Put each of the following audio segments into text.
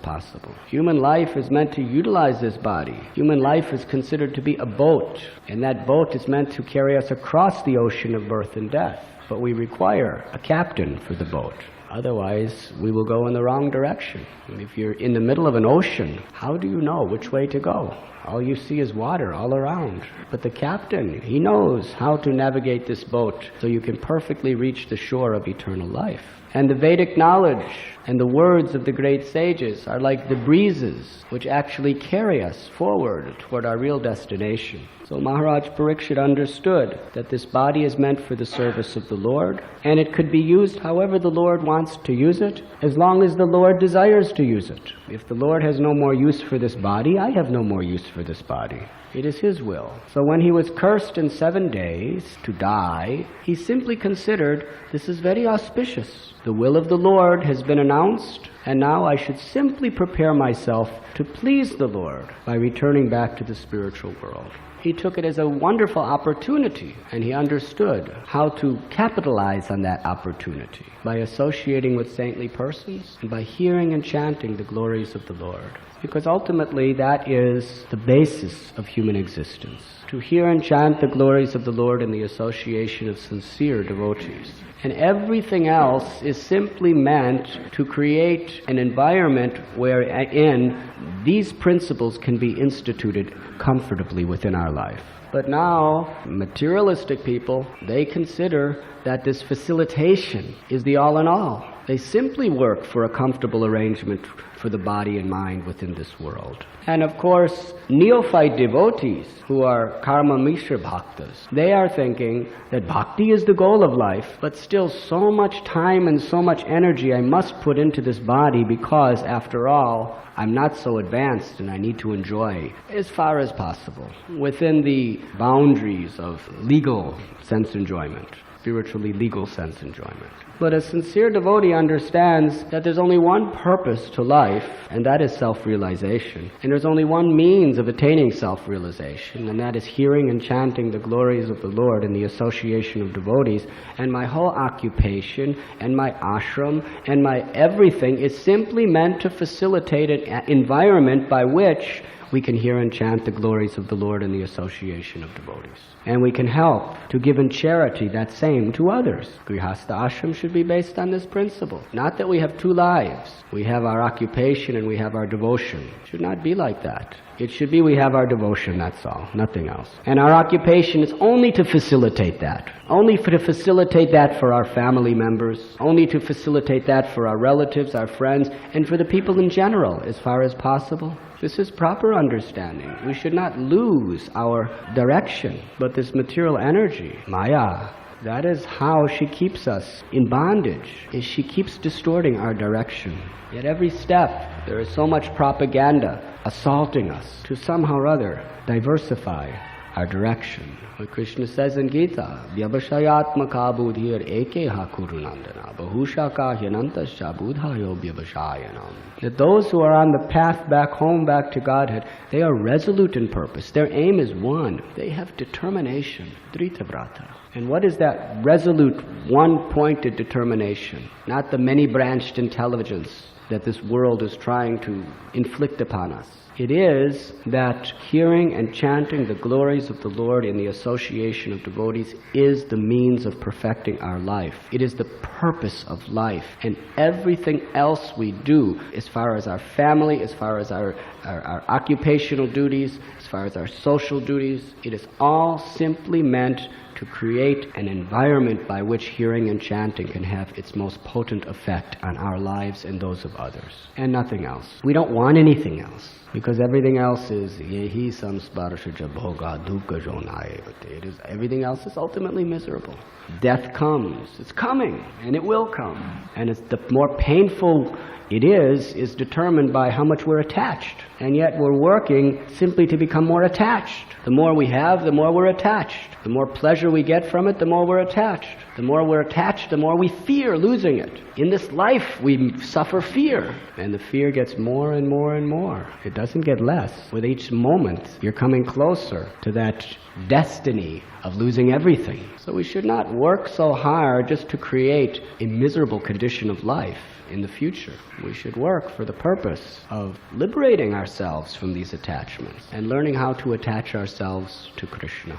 possible. Human life is meant to utilize this body. Human life is considered to be a boat, and that boat is meant to carry us across the ocean of birth and death. But we require a captain for the boat. Otherwise, we will go in the wrong direction. And if you're in the middle of an ocean, how do you know which way to go? All you see is water all around. But the captain, he knows how to navigate this boat so you can perfectly reach the shore of eternal life. And the Vedic knowledge and the words of the great sages are like the breezes which actually carry us forward toward our real destination. So Maharaj Parikshit understood that this body is meant for the service of the Lord, and it could be used however the Lord wants to use it, as long as the Lord desires to use it. If the Lord has no more use for this body, I have no more use for this body. It is His will. So when he was cursed in 7 days to die, he simply considered, this is very auspicious. The will of the Lord has been announced, and now I should simply prepare myself to please the Lord by returning back to the spiritual world. He took it as a wonderful opportunity, and he understood how to capitalize on that opportunity by associating with saintly persons and by hearing and chanting the glories of the Lord. Because ultimately that is the basis of human existence, to hear and chant the glories of the Lord in the association of sincere devotees. And everything else is simply meant to create an environment wherein these principles can be instituted comfortably within our life. But now, materialistic people, they consider that this facilitation is the all in all. They simply work for a comfortable arrangement for the body and mind within this world. And of course, neophyte devotees who are karma mishra bhaktas, they are thinking that bhakti is the goal of life, but still so much time and so much energy I must put into this body because, after all, I'm not so advanced and I need to enjoy as far as possible within the boundaries of legal sense enjoyment, spiritually legal sense enjoyment. But a sincere devotee understands that there's only one purpose to life, and that is self-realization. And there's only one means of attaining self-realization, and that is hearing and chanting the glories of the Lord in the association of devotees. And my whole occupation and my ashram and my everything is simply meant to facilitate an environment by which we can hear and chant the glories of the Lord in the association of devotees. And we can help to give in charity that same to others. Grihastha ashram should be based on this principle. Not that we have two lives. We have our occupation and we have our devotion. It should not be like that. It should be we have our devotion, that's all, nothing else. And our occupation is only to facilitate that. Only to facilitate that for our family members. Only to facilitate that for our relatives, our friends, and for the people in general, as far as possible. This is proper understanding. We should not lose our direction. But this material energy, Maya, that is how she keeps us in bondage, is she keeps distorting our direction. At every step, there is so much propaganda assaulting us to somehow or other diversify our direction. What Krishna says in Gita, Vyabhashayatmaka buddhir ekeha kurunandana bahushaka hyanantascha buddhayo vyabhasayanam. That those who are on the path back home, back to Godhead, they are resolute in purpose. Their aim is one. They have determination, dritavrata. And what is that resolute, one-pointed determination? Not the many-branched intelligence that this world is trying to inflict upon us. It is that hearing and chanting the glories of the Lord in the association of devotees is the means of perfecting our life. It is the purpose of life. And everything else we do, as far as our family, as far as our occupational duties, as far as our social duties, it is all simply meant to create an environment by which hearing and chanting can have its most potent effect on our lives and those of others, and nothing else. We don't want anything else, because everything else is yehi samsparshaja bhoga dukkha jonayevate. It is, everything else is ultimately miserable. Death comes. It's coming, and it will come. And it's the more painful it is determined by how much we're attached. And yet we're working simply to become more attached. The more we have, the more we're attached. The more pleasure we get from it, the more we're attached. The more we're attached, the more we fear losing it. In this life, we suffer fear. And the fear gets more and more and more. It doesn't get less. With each moment, you're coming closer to that destiny of losing everything. So we should not work so hard just to create a miserable condition of life in the future. We should work for the purpose of liberating ourselves from these attachments and learning how to attach ourselves to Krishna.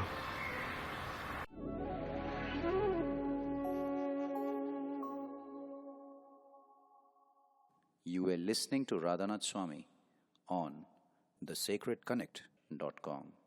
You were listening to Radhanath Swami on thesacredconnect.com.